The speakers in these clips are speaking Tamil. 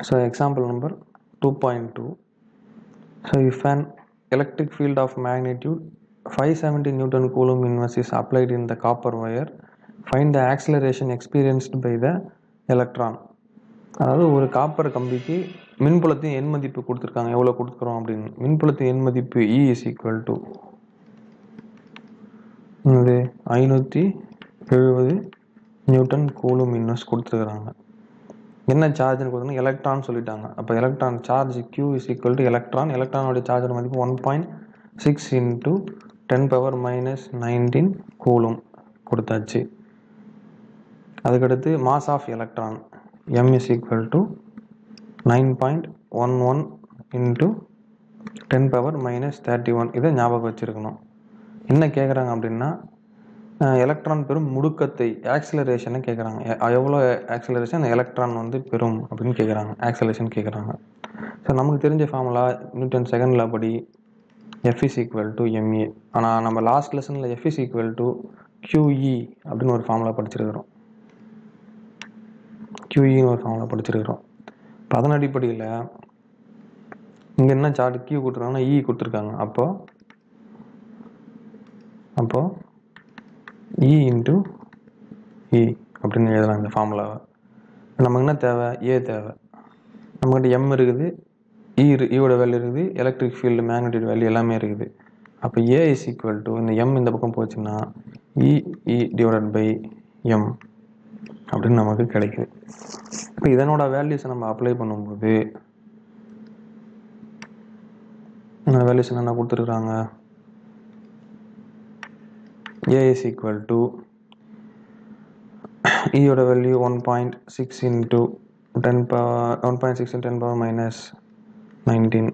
So example number 2.2. So if an electric field of magnitude 570 Newton Coulomb inverse is applied in the copper wire, find the acceleration experienced by the electron. அதாவது ஒரு காப்பர் கம்பிக்கு மின்புலத்தின் எண் மதிப்பு கொடுத்துருக்காங்க, எவ்வளோ கொடுத்துக்கிறோம் அப்படின்னு. மின்புலத்தின் எண் மதிப்பு E is equal to 570 newton coulomb inverse கொடுத்துருக்குறாங்க. என்ன சார்ஜ்னு கொடுத்தோம்னா எலக்ட்ரான் சொல்லிட்டாங்க. அப்போ electron charge Q is equal to electron. எலக்ட்ரானோடைய சார்ஜோட மதிப்பு 1.6 into 10⁻⁻19 கூலும் கொடுத்தாச்சு. அதுக்கடுத்து mass of electron M is equal to 9.11 into 10⁻⁻31. இதை ஞாபகம் வச்சுருக்கணும். என்ன கேட்குறாங்க அப்படின்னா எலக்ட்ரான் பெறும் முடுக்கத்தை, ஆக்சிலரேஷனை கேட்குறாங்க. எவ்வளோ ஆக்சிலரேஷன் எலக்ட்ரான் வந்து பெறும் அப்படின்னு கேட்குறாங்க, ஆக்சிலரேஷன் கேட்குறாங்க. ஸோ நமக்கு தெரிஞ்ச ஃபார்முலா நியூட்டன் செகண்ட் லா படி F is equal to ma. ஆனால் நம்ம லாஸ்ட் லெசனில் F is equal to QE அப்படின்னு ஒரு ஃபார்முலா படிச்சிருக்கிறோம். QEன்னு ஒரு ஃபார்முலா படிச்சிருக்கிறோம். இப்போ அதன் அடிப்படையில் இங்கே என்ன சார்ட் Q கொடுத்துருக்காங்கன்னா E கொடுத்துருக்காங்க. அப்போ E into E அப்படின்னு எழுதலாம் இந்த ஃபார்முலாவை. நமக்கு என்ன தேவை? A தேவை. நம்மகிட்ட M இருக்குது, ஈயோட வேல்யூ இருக்குது, எலக்ட்ரிக் ஃபீல்டு மேக்னெட்டிக் வேல்யூ எல்லாமே இருக்குது. அப்போ A is equal to இந்த M இந்த பக்கம் போச்சுன்னா E divided by M அப்படின்னு நமக்கு கிடைக்குது. இப்போ இதனோட வேல்யூஸை நம்ம அப்ளை பண்ணும்போது வேல்யூஸ் என்னென்ன கொடுத்துருக்குறாங்க? A is equal to ஈயோட வேல்யூ 1.6 into 10⁻⁻19.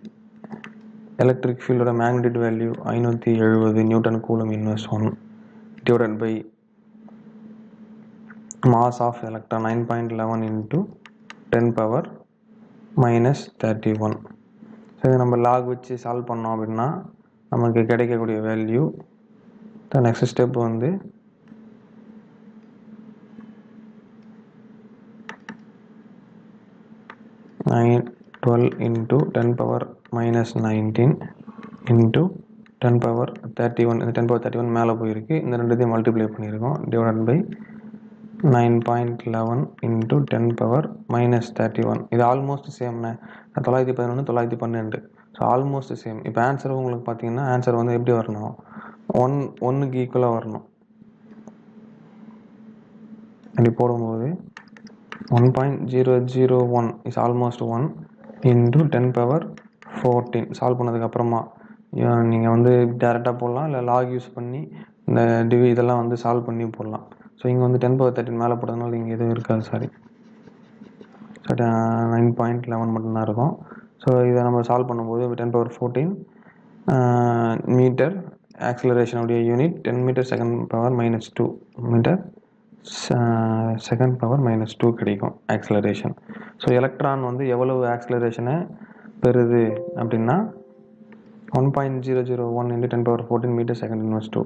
எலக்ட்ரிக் ஃபீல்டோட magnetic value 570 newton coulomb inverse 1 divided by mass of electron 9.11 into 10⁻⁻31. So இதை நம்ம லாக் வச்சு சால்வ் பண்ணோம் அப்படின்னா நமக்கு கிடைக்கக்கூடிய வேல்யூ. நெக்ஸ்ட் ஸ்டெப் வந்து 12 into 10⁻⁻19 into 10⁻31. இந்த 10⁻31 மேலே போயிருக்கு, இந்த ரெண்டுத்தையும் மல்டிப்ளை பண்ணியிருக்கோம், டிவைட் பை 9.11 into 10⁻�31. இது ஆல்மோஸ்ட் சேம்ண்ணே. 911 912. So almost same. இப்போ ஆன்சர் உங்களுக்கு பார்த்தீங்கன்னா ஆன்சர் வந்து எப்படி வரணும்? 1க்கு ஈக்குவலாக வரணும். இப்படி போடும்போது 1.001 இஸ் ஆல்மோஸ்ட் 1 into 10⁻14. சால்வ் பண்ணதுக்கப்புறமா நீங்கள் வந்து டேரெக்டாக போடலாம், இல்லை லாக் யூஸ் பண்ணி இந்த இதெல்லாம் வந்து சால்வ் பண்ணி போடலாம். ஸோ இங்கே வந்து 10⁻13 மேலே போடுறதுனால இங்கே எதுவும் இருக்காது, சாரி. ஸோ 9.11 மட்டும்தான் இருக்கும். ஸோ இதை நம்ம சால்வ் பண்ணும்போது 10⁻14 மீட்டர், ஆக்சிலரேஷனுடைய யூனிட் 10 மீட்டர் செகண்ட்⁻⁻2 மீட்டர் செகண்ட்⁻⁻2 கிடைக்கும் ஆக்சிலரேஷன். ஸோ எலக்ட்ரான் வந்து எவ்வளவு ஆக்சிலரேஷனை பெறுது அப்படின்னா 1.001 into 10⁻14 மீட்டர் செகண்ட் இன்வெர்ஸ் 2.